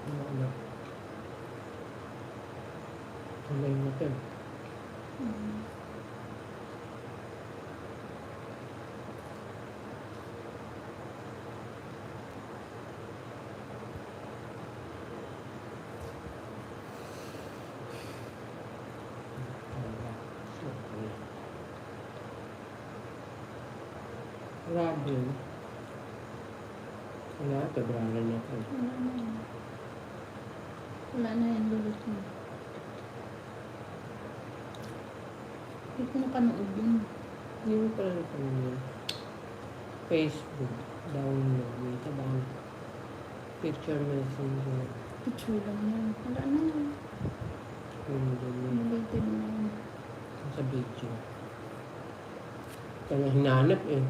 Ano? Kamay mo ito. Grabe. Wala, tabralan na ito. Wala na yan. Wala na yan, lulot mo. Hindi ko napanood yun. Hindi mo pala napanood. Facebook. Download. May tabang picture messenger. Picture lang yan. Wala na yan. Related na yan. Sa video. Kaya hinanap eh.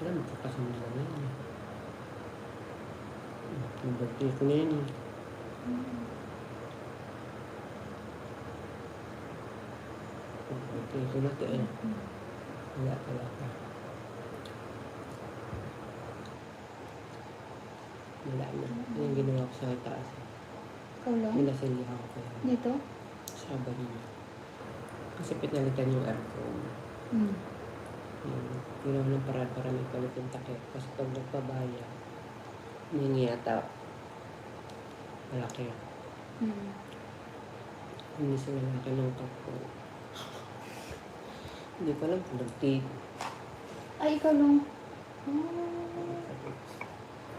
Alam mo, kakasama na yan. Yung birthday ko na yan eh. Yung birthday ko na ito eh. Wala talaga. Wala na. Yan yung ginawa ko sa taas. Ikaw lang? Minasalihan ko kaya. Dito? Sa barina. Kasi pinalitan yung aircon. Ginawa ng paraan para may palit yung takip. Kasi pag nagpabaya, hindi yata malaki. Hindi sila laki ng takpo. Hindi ko alam kung nagtig. Ay, ikaw lang.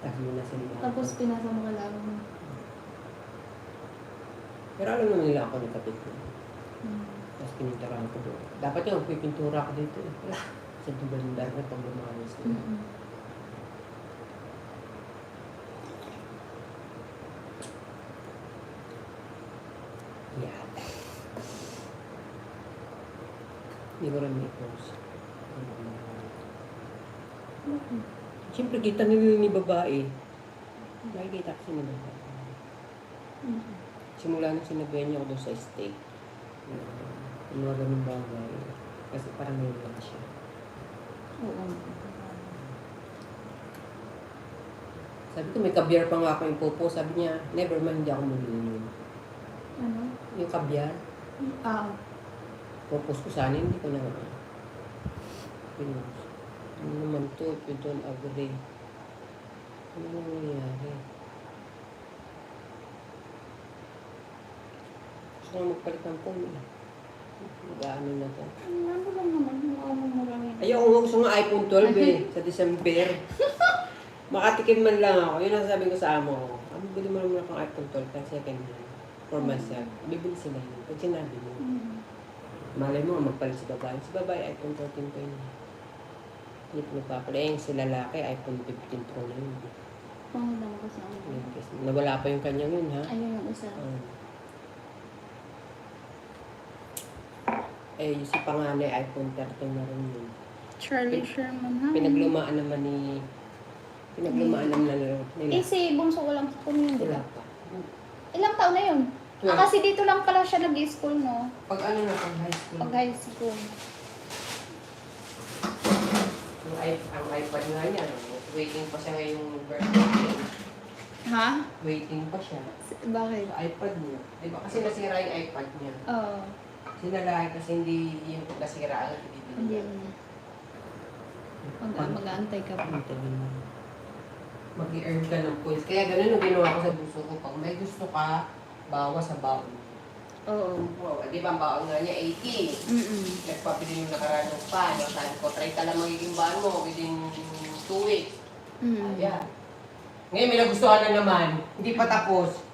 Tapos mo na sila. Tapos pinasa mo ka lang. Pero alam naman nila ako nagkapit ko. Tapos pininturahan ko doon. Dapat yung pipintura ko dito. Wala. Sa dubandar na pag lumawas ko. Yeah. Hindi ko rin may post. Siyempre, kita nila ni babae. Nakikita kasi ni babae. Simula nang sinabihan niya ako doon sa steak. Yung mga ganun bagay. Kasi parang may lang siya. Oo. Sabi ko, may kabyar pa nga ako yung popo. Sabi niya, never mind, hindi ako maglinom. Ano? Yung kabyar, popos ko sana, hindi ko na pinost. Ano naman to, if you don't agree? Ano nang nangyayari? Gusto ko magpalit ng phone eh. Mag-ano na to. Ano lang naman, mura yan. Ayaw ko gusto ng iPhone 12 eh, sa December. Makatikim man lang ako. Yun ang sabi ko sa amo ko. Bili mo naman akong iPhone 12 ng second hand. For myself. Bibili sila yun. Pag sinabi mo. Malay mo, magpalit si babae. Si babae, iPhone 13 pa yun. Hindi ko nagpapala. Si lalaki, iPhone 15 Pro na yun. Pangulang ko sa ano. Nawala pa yung kanyang yun, ha? Ayun yung isa. Yung si panganay, iPhone 13 na rin yun. Charlie Sherman, ha? Pinaglumaan naman nila. Si Bunso ko lang school yun, di Wala ba? pa. Ilang taon na yun? Well, Kasi dito lang pala siya nag-school, no? pag ano na, pag high school. Pag high school. Ang iPad nga niya, waiting pa siya ngayong birthday. Ha? Waiting pa siya. Bakit? Sa iPad niya. Di ba? Kasi nasira yung iPad niya. Oo. Sinalahin kasi hindi yung nasira ang Hindi ibibili niya. mo. Mag-aantay ka pa. Mag-i-earn ka ng points. Kaya ganun yung ginawa ko sa buso ko. Pag may gusto ka, bawas sa baon. Oo. Wow, di ba ang baon nga niya 80? Nagpapili yung nakaraan ng pan. Sabi ko, try ka lang magiging baon mo within 2 weeks. Ayan. Ngayon may nagustuhan na naman. Hindi pa tapos.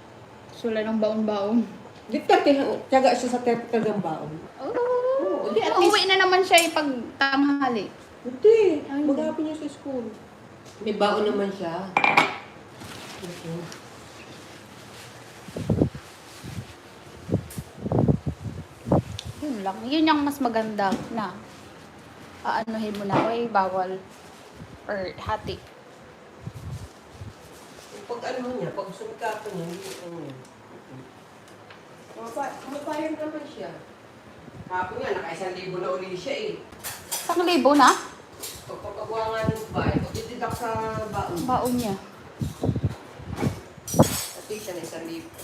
Sula ng baon-baon. Di tiyaga siya sa tagang baon. Oo. Di at Uuwi na naman siya pag tanghali. Hindi. Mag-happy niya sa school. May baon naman siya. Okay. Yun lang. Yun yung mas maganda na aanuhin mo na. Ay, bawal. Or hati. Pag ano niya, pag sumikapan niya, hindi ko niya. Kumapayag naman siya. Hapon nga, naka-1,000 na uli siya eh. 1,000 na? Pagpapagawa nga ng bahay, pag itidak sa baon. Baon niya. At least siya na 1,000.